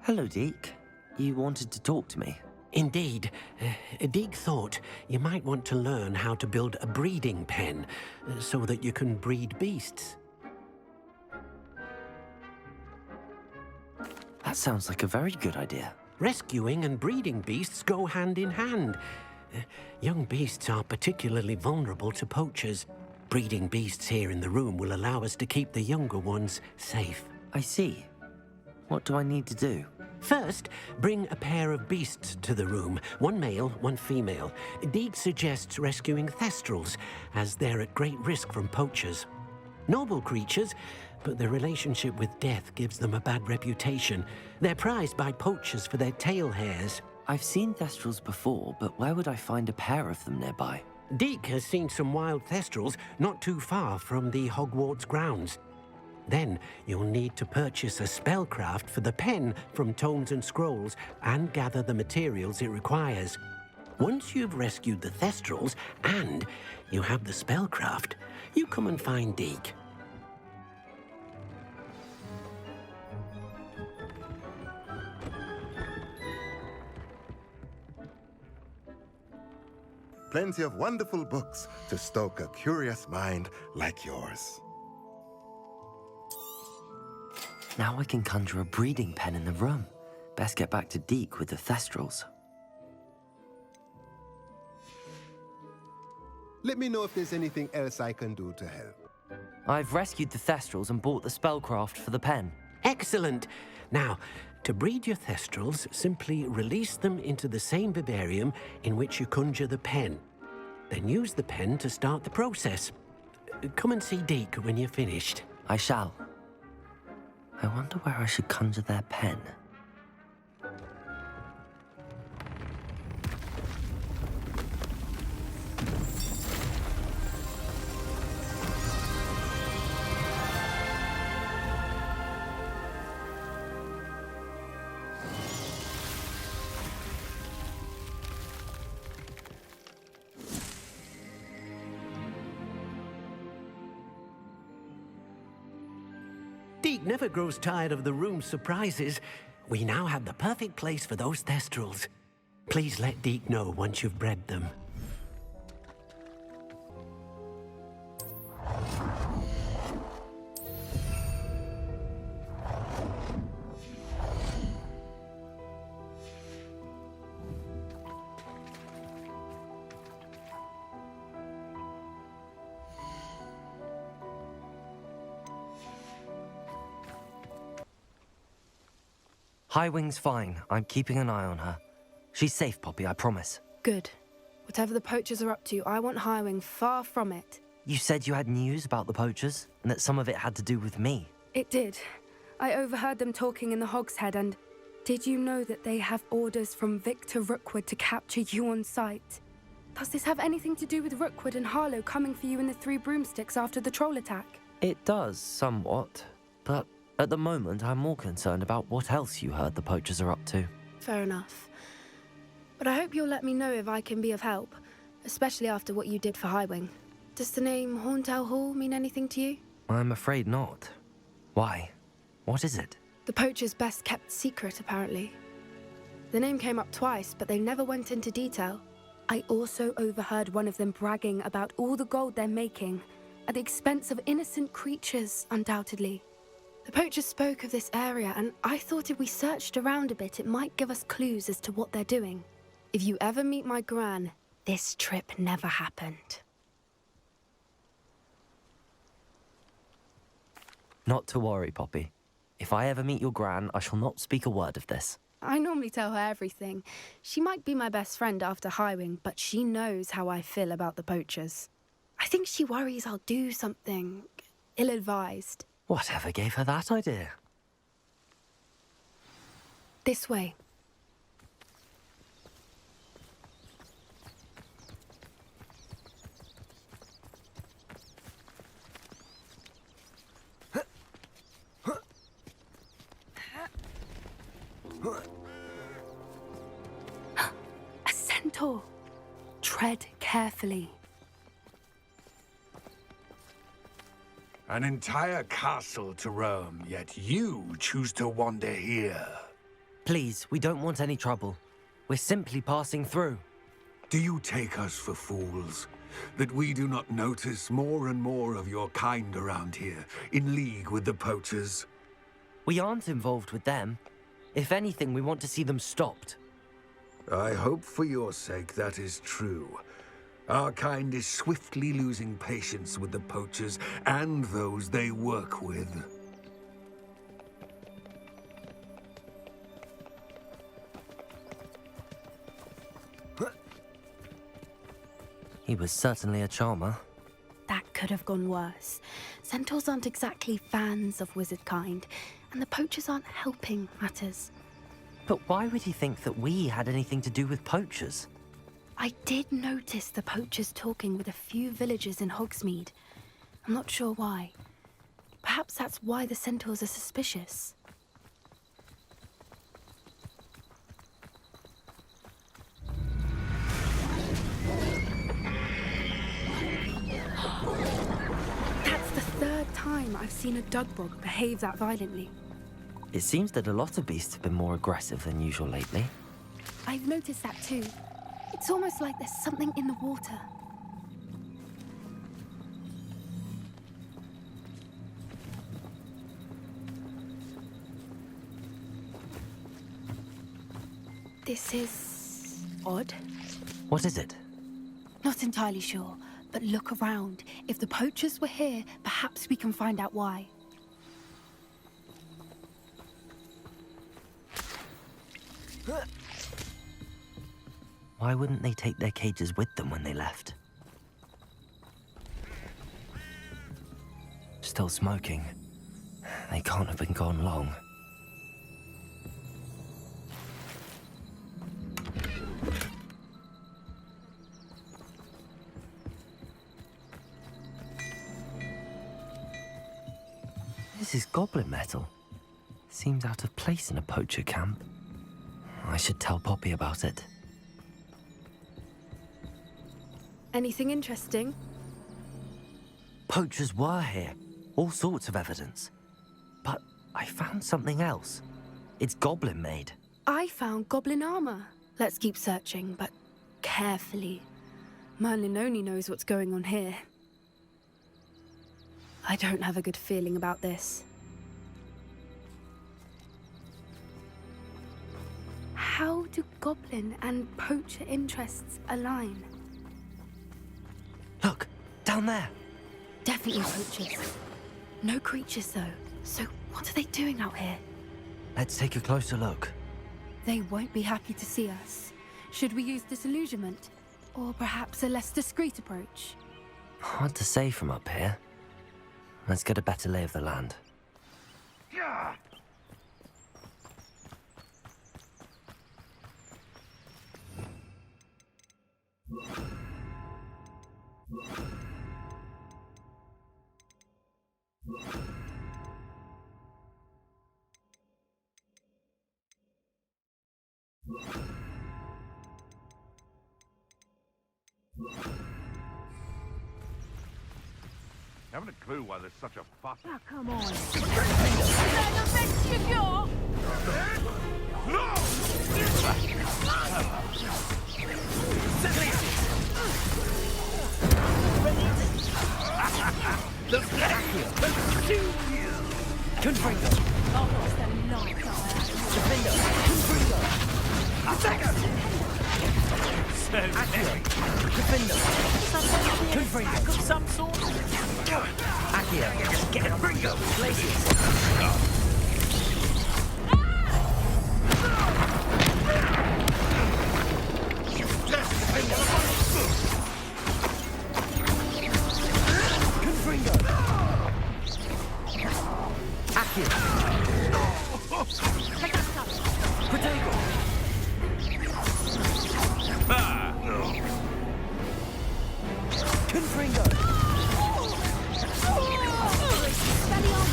Hello, Deke. You wanted to talk to me? Indeed. Deek thought you might want to learn how to build a breeding pen so that you can breed beasts. That sounds like a very good idea. Rescuing and breeding beasts go hand in hand. Young beasts are particularly vulnerable to poachers. Breeding beasts here in the room will allow us to keep the younger ones safe. I see. What do I need to do? First, bring a pair of beasts to the room. One male, one female. Deek suggests rescuing thestrals, as they're at great risk from poachers. Noble creatures, but their relationship with death gives them a bad reputation. They're prized by poachers for their tail hairs. I've seen thestrals before, but where would I find a pair of them nearby? Deek has seen some wild thestrals not too far from the Hogwarts grounds. Then you'll need to purchase a spellcraft for the pen from Tomes and Scrolls and gather the materials it requires. Once you've rescued the thestrals and you have the spellcraft, you come and find Deek. Plenty of wonderful books to stoke a curious mind like yours. Now I can conjure a breeding pen in the room. Best get back to Deke with the thestrals. Let me know if there's anything else I can do to help. I've rescued the thestrals and bought the spellcraft for the pen. Excellent! Now, to breed your thestrals, simply release them into the same vivarium in which you conjure the pen. Then use the pen to start the process. Come and see Deek when you're finished. I shall. I wonder where I should conjure their pen. Deek never grows tired of the room's surprises. We now have the perfect place for those thestrals. Please let Deek know once you've bred them. Highwing's fine. I'm keeping an eye on her. She's safe, Poppy, I promise. Good. Whatever the poachers are up to, I want Highwing far from it. You said you had news about the poachers, and that some of it had to do with me. It did. I overheard them talking in the Hog's Head, and did you know that they have orders from Victor Rookwood to capture you on sight? Does this have anything to do with Rookwood and Harlow coming for you in the Three Broomsticks after the troll attack? It does, somewhat. But at the moment, I'm more concerned about what else you heard the poachers are up to. Fair enough. But I hope you'll let me know if I can be of help, especially after what you did for Highwing. Does the name Horntail Hall mean anything to you? I'm afraid not. Why? What is it? The poachers' best-kept secret, apparently. The name came up twice, but they never went into detail. I also overheard one of them bragging about all the gold they're making, at the expense of innocent creatures, undoubtedly. The poachers spoke of this area, and I thought if we searched around a bit, it might give us clues as to what they're doing. If you ever meet my gran, this trip never happened. Not to worry, Poppy. If I ever meet your gran, I shall not speak a word of this. I normally tell her everything. She might be my best friend after Highwing, but she knows how I feel about the poachers. I think she worries I'll do something ill-advised. Whatever gave her that idea? This way. A centaur. Tread carefully. An entire castle to roam, yet you choose to wander here. Please, we don't want any trouble. We're simply passing through. Do you take us for fools? That we do not notice more and more of your kind around here, in league with the poachers? We aren't involved with them. If anything, we want to see them stopped. I hope for your sake that is true. Our kind is swiftly losing patience with the poachers and those they work with. He was certainly a charmer. That could have gone worse. Centaurs aren't exactly fans of wizard kind, and the poachers aren't helping matters. But why would he think that we had anything to do with poachers? I did notice the poachers talking with a few villagers in Hogsmeade. I'm not sure why. Perhaps that's why the centaurs are suspicious. That's the third time I've seen a Dugbog behave that violently. It seems that a lot of beasts have been more aggressive than usual lately. I've noticed that too. It's almost like there's something in the water. This is odd. What is it? Not entirely sure, but look around. If the poachers were here, perhaps we can find out why. Why wouldn't they take their cages with them when they left? Still smoking. They can't have been gone long. This is goblin metal. Seems out of place in a poacher camp. I should tell Poppy about it. Anything interesting? Poachers were here. All sorts of evidence. But I found something else. It's goblin made. I found goblin armor. Let's keep searching, but carefully. Merlin only knows what's going on here. I don't have a good feeling about this. How do goblin and poacher interests align? Look, down there. Definitely poachers. No creatures, though. So what are they doing out here? Let's take a closer look. They won't be happy to see us. Should we use disillusionment? Or perhaps a less discreet approach? Hard to say from up here. Let's get a better lay of the land. Haven't a clue why there's such a fuss. Oh, come on. No! Confringo! Oh, what's the light Defender! Confringo! Attacker! Defender! Confringo! of some sort? Accio! Get it! Confringo! Glacius! Confringo! Accio! Protego! Confringo! Steady on!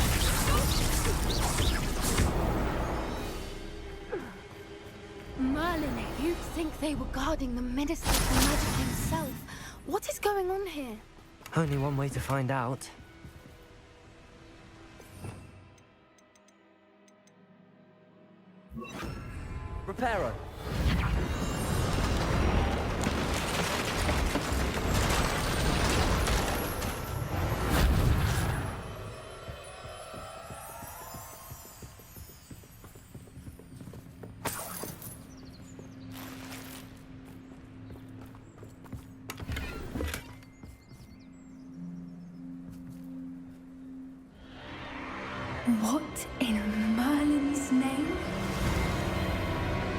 Merlin, you'd think they were guarding the minister for magic himself. What is going on here? Only one way to find out. Reparo. What in Merlin's name?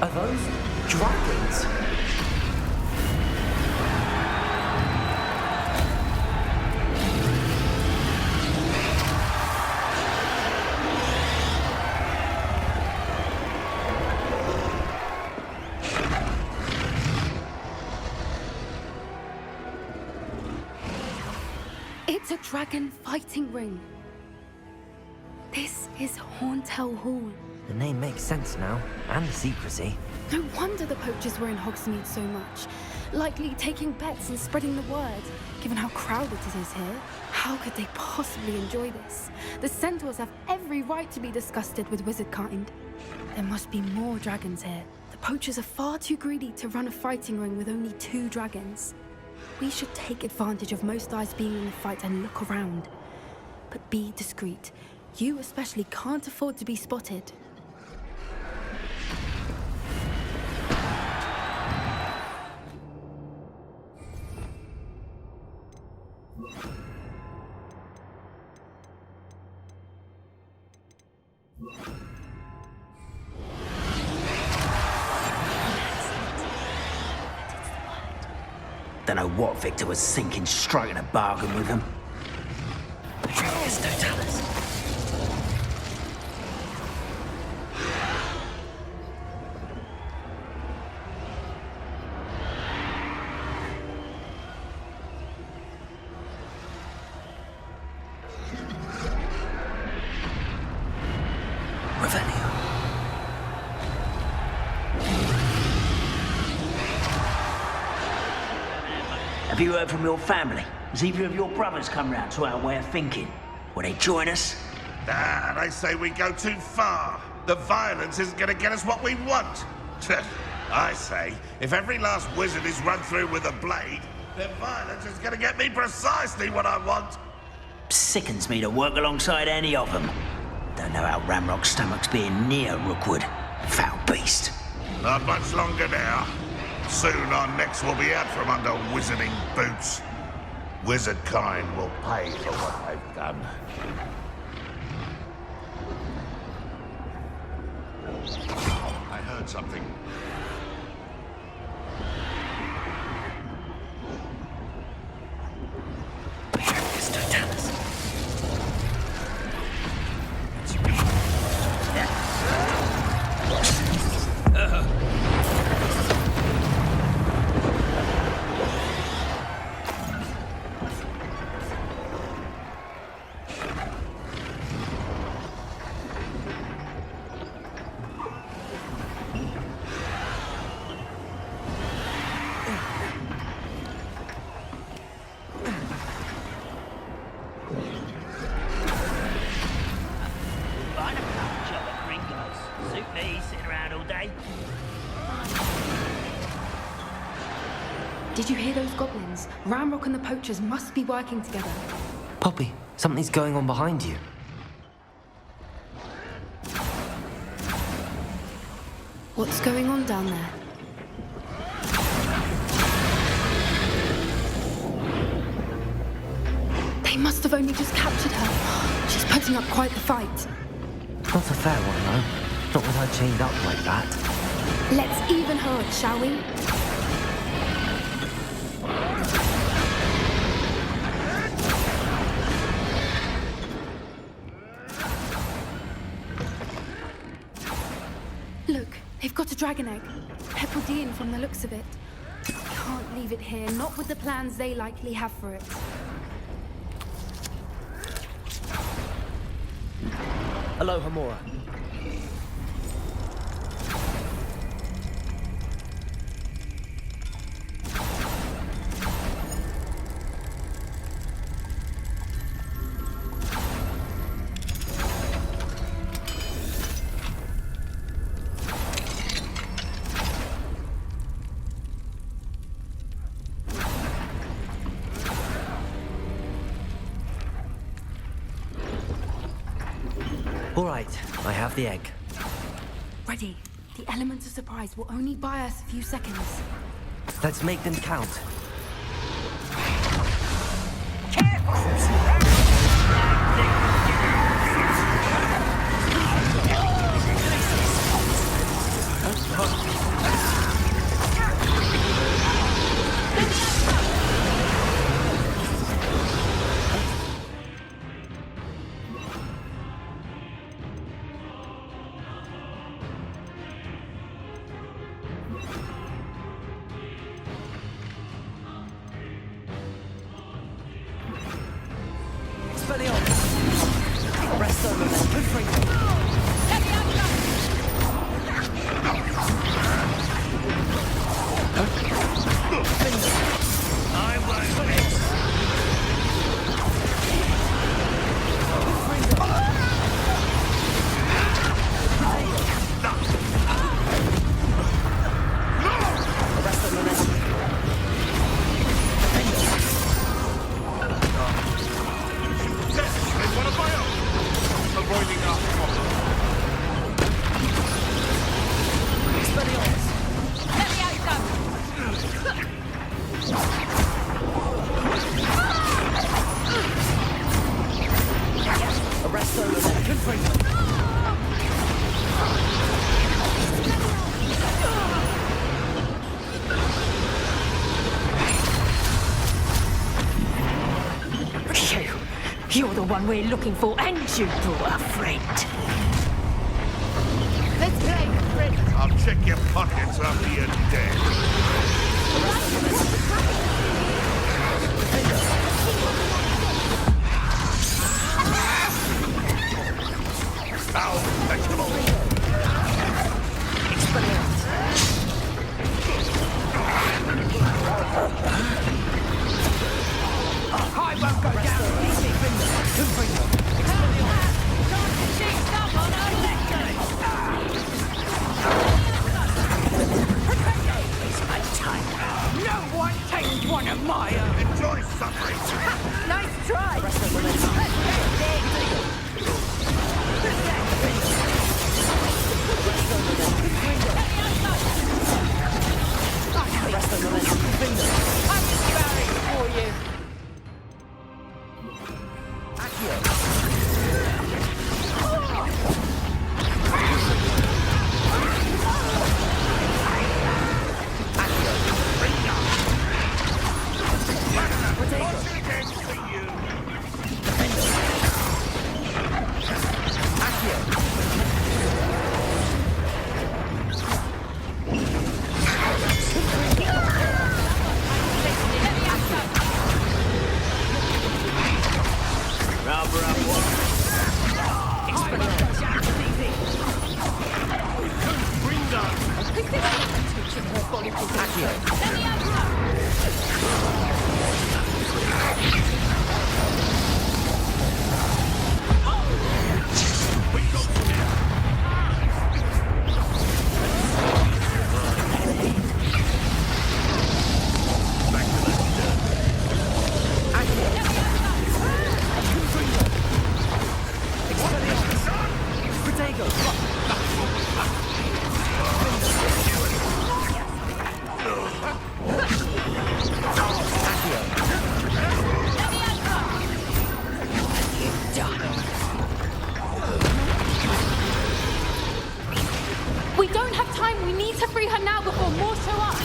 Are those dragons? It's a dragon fighting ring. This is Hauntel Hall. The name makes sense now, and the secrecy. No wonder the poachers were in Hogsmeade so much. Likely taking bets and spreading the word, given how crowded it is here. How could they possibly enjoy this? The centaurs have every right to be disgusted with wizard kind. There must be more dragons here. The poachers are far too greedy to run a fighting ring with only 2 dragons. We should take advantage of most eyes being in the fight and look around. But be discreet. You especially can't afford to be spotted. Don't know what Victor was thinking, striking a bargain with them. Yes, don't tell us. Revelio. Have you heard from your family? Has either of your brothers come round to our way of thinking? Will they join us? Ah, they say we go too far. The violence isn't going to get us what we want. I say, if every last wizard is run through with a blade, then violence is going to get me precisely what I want. Sickens me to work alongside any of them. Don't know how Ramrock's stomach's being near Rookwood. Foul beast. Not much longer now. Soon our necks will be out from under wizarding boots. Wizard kind will pay for what they've done. I heard something. Yes, don't tell us. Did you hear those goblins? Ramrock and the poachers must be working together. Poppy, something's going on behind you. What's going on down there? They must have only just captured her. She's putting up quite the fight. Not a fair one, though. Not with her chained up like that. Let's even her up, shall we? Look, they've got a dragon egg. Hebridean from the looks of it. Can't leave it here, not with the plans they likely have for it. Hello, Hamora. All right, I have the egg. Ready. The element of surprise will only buy us a few seconds. Let's make them count. You're the one we're looking for, and you brought a friend. Let's play, friend. I'll check your pockets after you're dead. Foul vegetable. I won't go down easy. No one takes one of my own. Enjoy suffering. Nice try. I'm sorry for you. We don't have time. We need to free her now before more show up.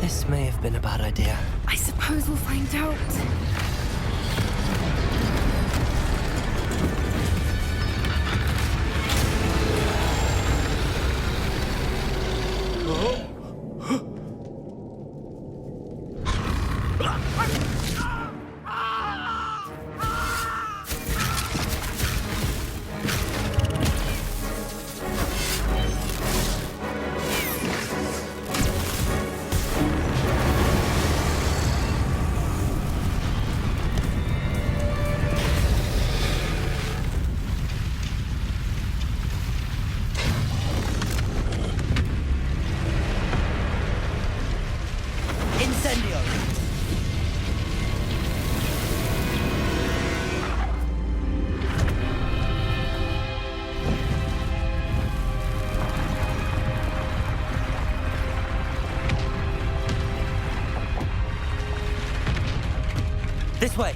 This may have been a bad idea. I suppose we'll find out. This way!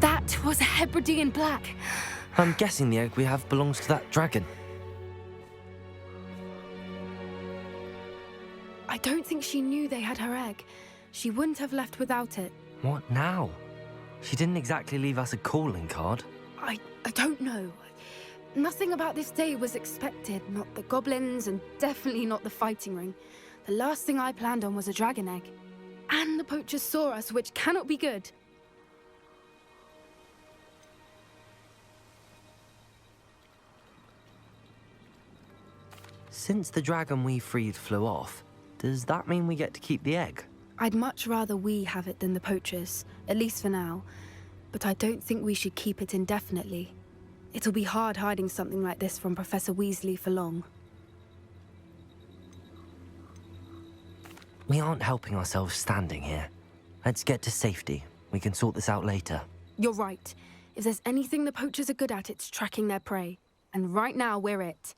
That was a Hebridean black. I'm guessing the egg we have belongs to that dragon. I don't think she knew they had her egg. She wouldn't have left without it. What now? She didn't exactly leave us a calling card. I don't know. Nothing about this day was expected. Not the goblins, and definitely not the fighting ring. The last thing I planned on was a dragon egg. And the poachers saw us, which cannot be good. Since the dragon we freed flew off, does that mean we get to keep the egg? I'd much rather we have it than the poachers, at least for now. But I don't think we should keep it indefinitely. It'll be hard hiding something like this from Professor Weasley for long. We aren't helping ourselves standing here. Let's get to safety. We can sort this out later. You're right. If there's anything the poachers are good at, it's tracking their prey. And right now, we're it.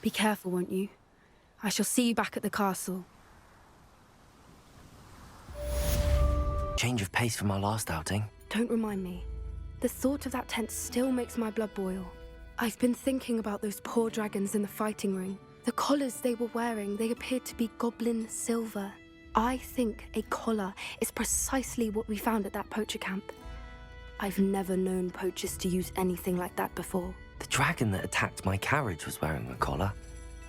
Be careful, won't you? I shall see you back at the castle. Change of pace from our last outing. Don't remind me. The thought of that tent still makes my blood boil. I've been thinking about those poor dragons in the fighting ring. The collars they were wearing, they appeared to be goblin silver. I think a collar is precisely what we found at that poacher camp. I've never known poachers to use anything like that before. The dragon that attacked my carriage was wearing a collar,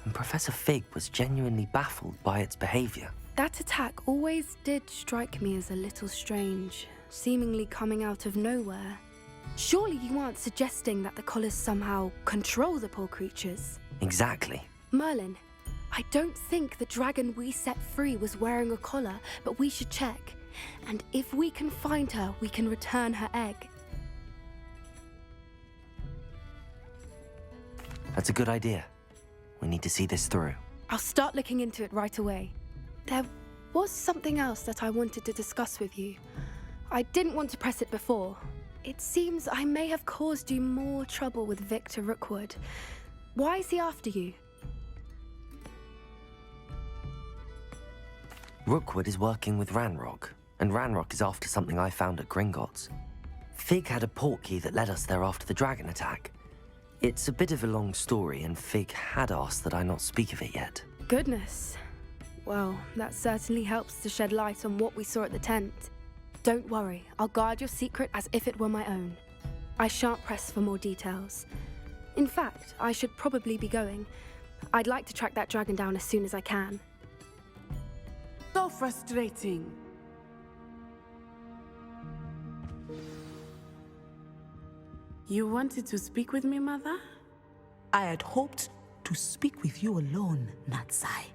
and Professor Fig was genuinely baffled by its behavior. That attack always did strike me as a little strange, seemingly coming out of nowhere. Surely you aren't suggesting that the collars somehow control the poor creatures? Exactly. Merlin, I don't think the dragon we set free was wearing a collar, but we should check. And if we can find her, we can return her egg. That's a good idea. We need to see this through. I'll start looking into it right away. There was something else that I wanted to discuss with you. I didn't want to press it before. It seems I may have caused you more trouble with Victor Rookwood. Why is he after you? Rookwood is working with Ranrock, and Ranrock is after something I found at Gringotts. Fig had a portkey that led us there after the dragon attack. It's a bit of a long story, and Fig had asked that I not speak of it yet. Goodness. Well, that certainly helps to shed light on what we saw at the tent. Don't worry, I'll guard your secret as if it were my own. I shan't press for more details. In fact, I should probably be going. I'd like to track that dragon down as soon as I can. So frustrating. You wanted to speak with me, Mother? I had hoped to speak with you alone, Natsai.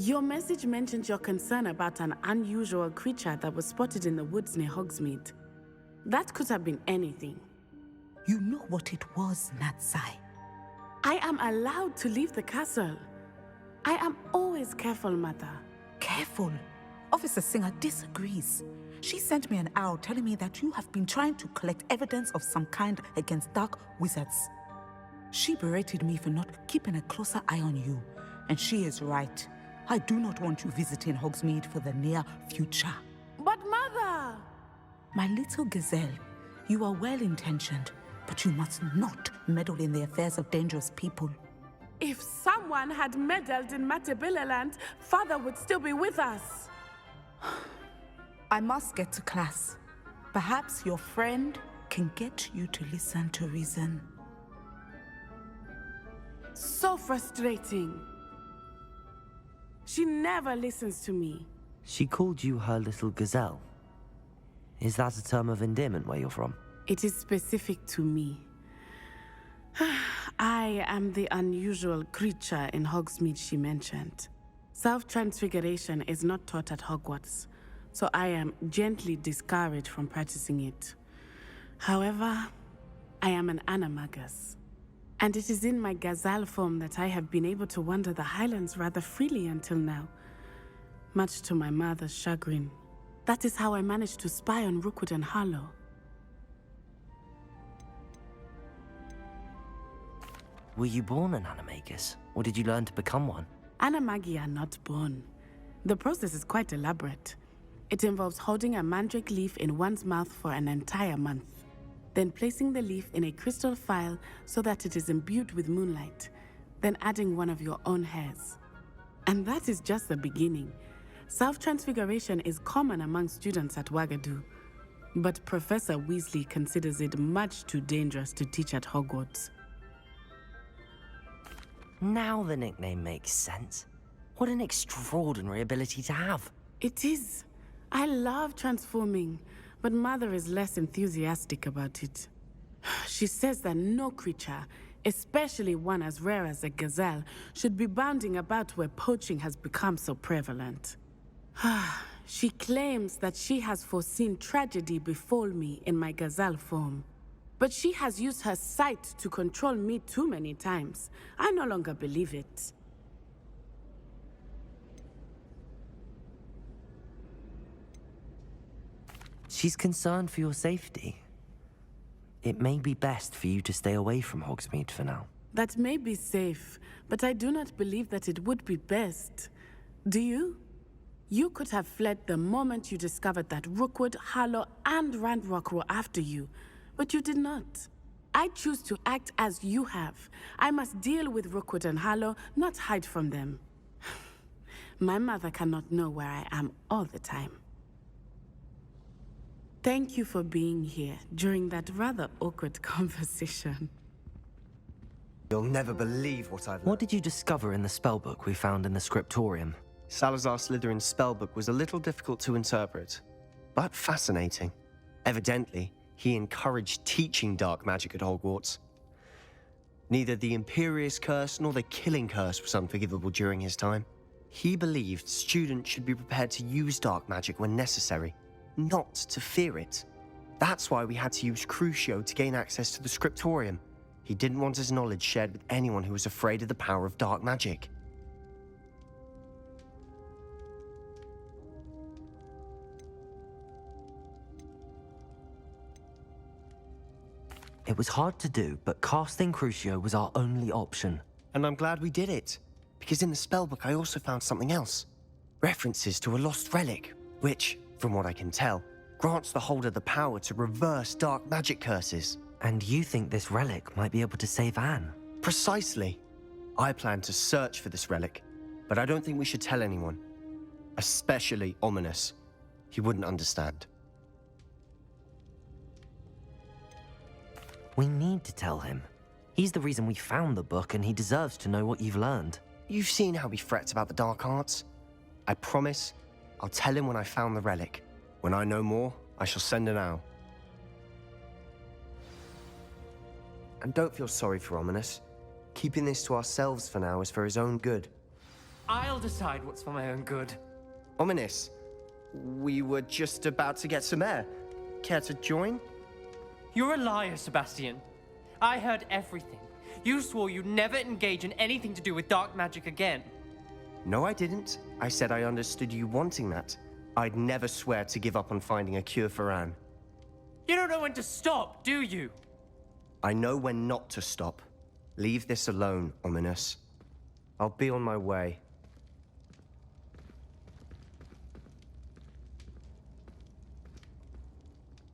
Your message mentioned your concern about an unusual creature that was spotted in the woods near Hogsmeade. That could have been anything. You know what it was, Natsai. I am allowed to leave the castle. I am always careful, Mother. Careful? Officer Singer disagrees. She sent me an owl telling me that you have been trying to collect evidence of some kind against dark wizards. She berated me for not keeping a closer eye on you, and she is right. I do not want you visiting Hogsmeade for the near future. But Mother! My little gazelle, you are well-intentioned, but you must not meddle in the affairs of dangerous people. If someone had meddled in Matabeleland, Father would still be with us. I must get to class. Perhaps your friend can get you to listen to reason. So frustrating. She never listens to me. She called you her little gazelle. Is that a term of endearment where you're from? It is specific to me. I am the unusual creature in Hogsmeade she mentioned. Self-transfiguration is not taught at Hogwarts, so I am gently discouraged from practicing it. However, I am an animagus, and it is in my gazelle form that I have been able to wander the Highlands rather freely until now, much to my mother's chagrin. That is how I managed to spy on Rookwood and Harlow. Were you born an animagus, or did you learn to become one? Animagi are not born. The process is quite elaborate. It involves holding a mandrake leaf in one's mouth for an entire month, then placing the leaf in a crystal phial so that it is imbued with moonlight, then adding one of your own hairs. And that is just the beginning. Self-transfiguration is common among students at Wagadu, but Professor Weasley considers it much too dangerous to teach at Hogwarts. Now the nickname makes sense. What an extraordinary ability to have. It is. I love transforming, but Mother is less enthusiastic about it. She says that no creature, especially one as rare as a gazelle, should be bounding about where poaching has become so prevalent. She claims that she has foreseen tragedy befall me in my gazelle form. But she has used her sight to control me too many times. I no longer believe it. She's concerned for your safety. It may be best for you to stay away from Hogsmeade for now. That may be safe, but I do not believe that it would be best. Do you? You could have fled the moment you discovered that Rookwood, Harlow, and Ranrock were after you, but you did not. I choose to act as you have. I must deal with Rookwood and Harlow, not hide from them. My mother cannot know where I am all the time. Thank you for being here during that rather awkward conversation. You'll never believe what I've learned. What did you discover in the spellbook we found in the scriptorium? Salazar Slytherin's spellbook was a little difficult to interpret, but fascinating. Evidently, he encouraged teaching dark magic at Hogwarts. Neither the Imperious Curse nor the Killing Curse was unforgivable during his time. He believed students should be prepared to use dark magic when necessary, not to fear it. That's why we had to use Crucio to gain access to the scriptorium. He didn't want his knowledge shared with anyone who was afraid of the power of dark magic. It was hard to do, but casting Crucio was our only option. And I'm glad we did it, because in the spellbook I also found something else. References to a lost relic, which, from what I can tell, grants the holder the power to reverse dark magic curses. And you think this relic might be able to save Anne? Precisely. I plan to search for this relic, but I don't think we should tell anyone. Especially Ominous. He wouldn't understand. We need to tell him. He's the reason we found the book, and he deserves to know what you've learned. You've seen how he frets about the dark arts. I promise I'll tell him when I found the relic. When I know more, I shall send an owl. And don't feel sorry for Ominous. Keeping this to ourselves for now is for his own good. I'll decide what's for my own good. Ominous, we were just about to get some air. Care to join? You're a liar, Sebastian. I heard everything. You swore you'd never engage in anything to do with dark magic again. No, I didn't. I said I understood you wanting that. I'd never swear to give up on finding a cure for Anne. You don't know when to stop, do you? I know when not to stop. Leave this alone, Ominous. I'll be on my way.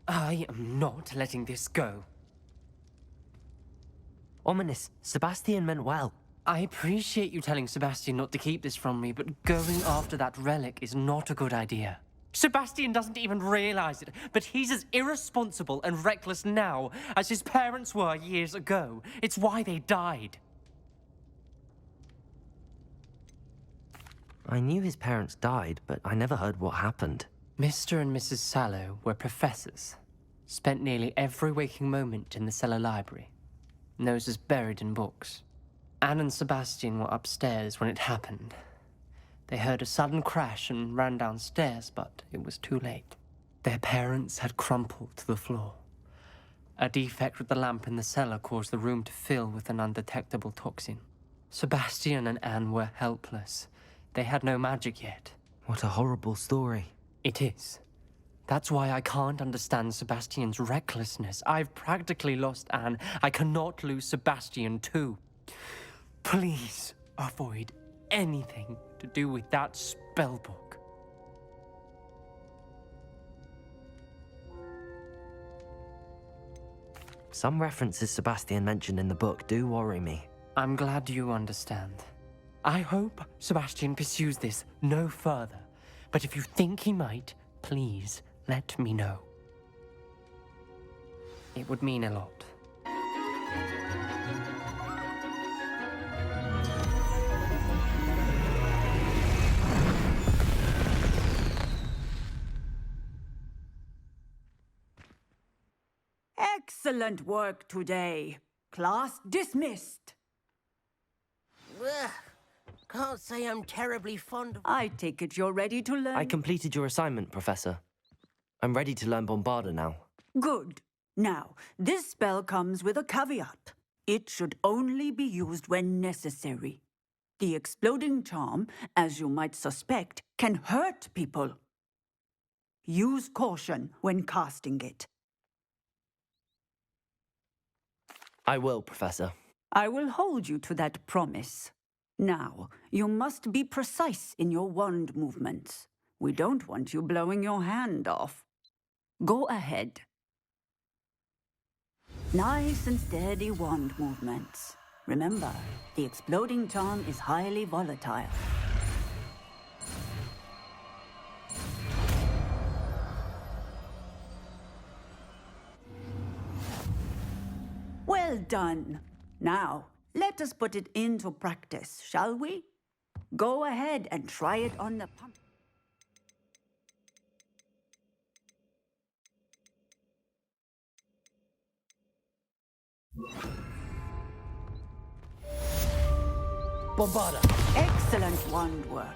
I am not letting this go. Ominous, Sebastian meant well. I appreciate you telling Sebastian not to keep this from me, but going after that relic is not a good idea. Sebastian doesn't even realize it, but he's as irresponsible and reckless now as his parents were years ago. It's why they died. I knew his parents died, but I never heard what happened. Mr. and Mrs. Sallow were professors. Spent nearly every waking moment in the cellar library. Noses buried in books. Anne and Sebastian were upstairs when it happened. They heard a sudden crash and ran downstairs, but it was too late. Their parents had crumpled to the floor. A defect with the lamp in the cellar caused the room to fill with an undetectable toxin. Sebastian and Anne were helpless. They had no magic yet. What a horrible story. It is. That's why I can't understand Sebastian's recklessness. I've practically lost Anne. I cannot lose Sebastian too. Please avoid anything to do with that spellbook. Some references Sebastian mentioned in the book do worry me. I'm glad you understand. I hope Sebastian pursues this no further. But if you think he might, please let me know. It would mean a lot. Excellent work today. Class dismissed. Ugh. Can't say I'm terribly fond of... I take it you're ready to learn? I completed your assignment, Professor. I'm ready to learn Bombarda now. Good. Now, this spell comes with a caveat. It should only be used when necessary. The exploding charm, as you might suspect, can hurt people. Use caution when casting it. I will, Professor. I will hold you to that promise. Now, you must be precise in your wand movements. We don't want you blowing your hand off. Go ahead. Nice and steady wand movements. Remember, the exploding charm is highly volatile. Well done. Now, let us put it into practice, shall we? Go ahead and try it on the pump. Bombarda! Excellent wand work.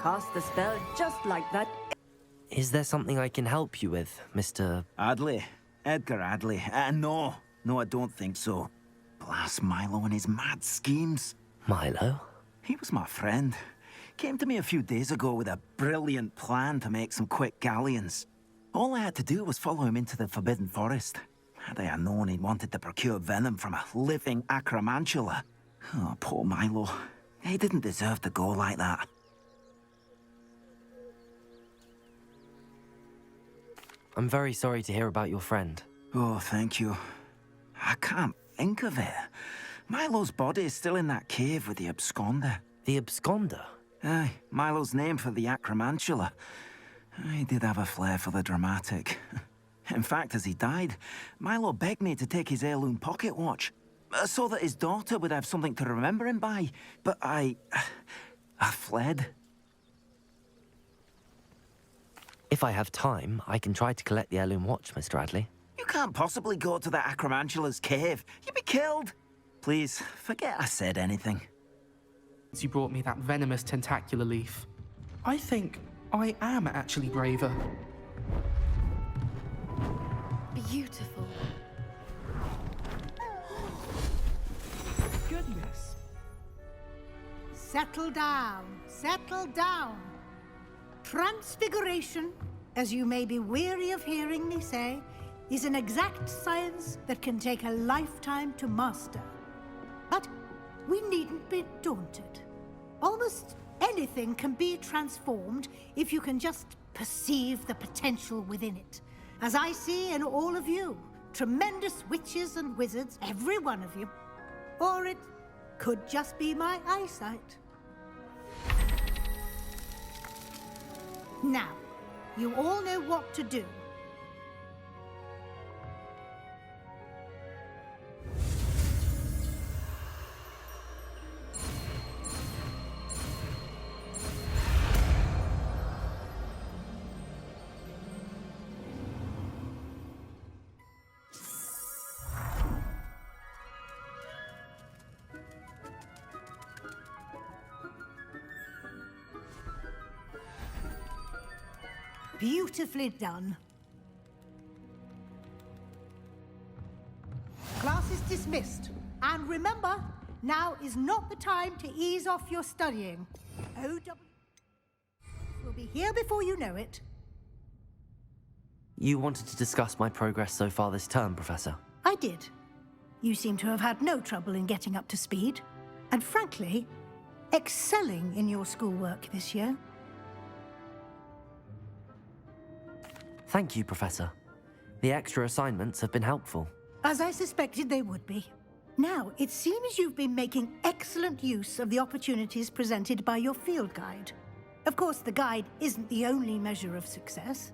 Cast the spell just like that. Is there something I can help you with, Mr... Adley. Edgar Adley. No, I don't think so. Blast Milo and his mad schemes. Milo? He was my friend. Came to me a few days ago with a brilliant plan to make some quick galleons. All I had to do was follow him into the Forbidden Forest. Had I known he'd wanted to procure venom from a living acromantula. Oh, poor Milo. He didn't deserve to go like that. I'm very sorry to hear about your friend. Oh, thank you. I can't think of it. Milo's body is still in that cave with the absconder. The absconder? Aye, Milo's name for the acromantula. He did have a flair for the dramatic. In fact, as he died, Milo begged me to take his heirloom pocket watch, so that his daughter would have something to remember him by. But I fled. If I have time, I can try to collect the heirloom watch, Mr. Adley. You can't possibly go to the acromantula's cave. You'd be killed. Please, forget I said anything. You brought me that venomous tentacular leaf. I think I am actually braver. Beautiful. Goodness. Settle down. Settle down. Transfiguration, as you may be weary of hearing me say, is an exact science that can take a lifetime to master. But we needn't be daunted. Almost anything can be transformed if you can just perceive the potential within it. As I see in all of you, tremendous witches and wizards, every one of you. Or it could just be my eyesight. Now, you all know what to do. Beautifully done. Class is dismissed. And remember, now is not the time to ease off your studying. OW will be here before you know it. You wanted to discuss my progress so far this term, Professor? I did. You seem to have had no trouble in getting up to speed, and frankly, excelling in your schoolwork this year. Thank you, Professor. The extra assignments have been helpful. As I suspected they would be. Now, it seems you've been making excellent use of the opportunities presented by your field guide. Of course, the guide isn't the only measure of success.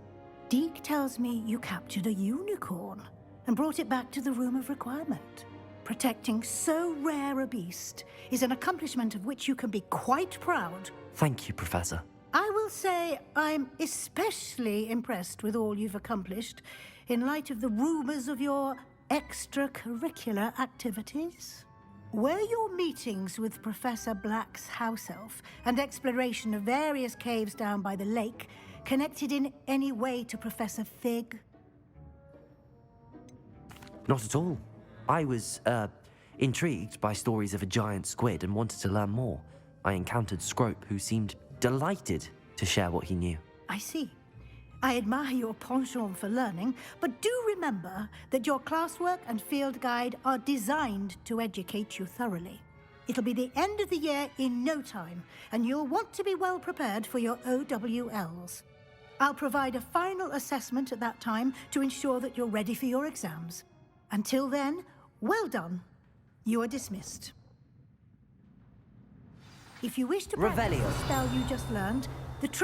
Deke tells me you captured a unicorn and brought it back to the Room of Requirement. Protecting so rare a beast is an accomplishment of which you can be quite proud. Thank you, Professor. I will say I'm especially impressed with all you've accomplished in light of the rumors of your extracurricular activities. Were your meetings with Professor Black's house elf and exploration of various caves down by the lake connected in any way to Professor Fig? Not at all. I was, intrigued by stories of a giant squid and wanted to learn more. I encountered Scrope, who seemed delighted to share what he knew. I see. I admire your penchant for learning, but do remember that your classwork and field guide are designed to educate you thoroughly. It'll be the end of the year in no time, and you'll want to be well prepared for your OWLs. I'll provide a final assessment at that time to ensure that you're ready for your exams. Until then, well done. You are dismissed. If you wish to practice the spell you just learned, the trick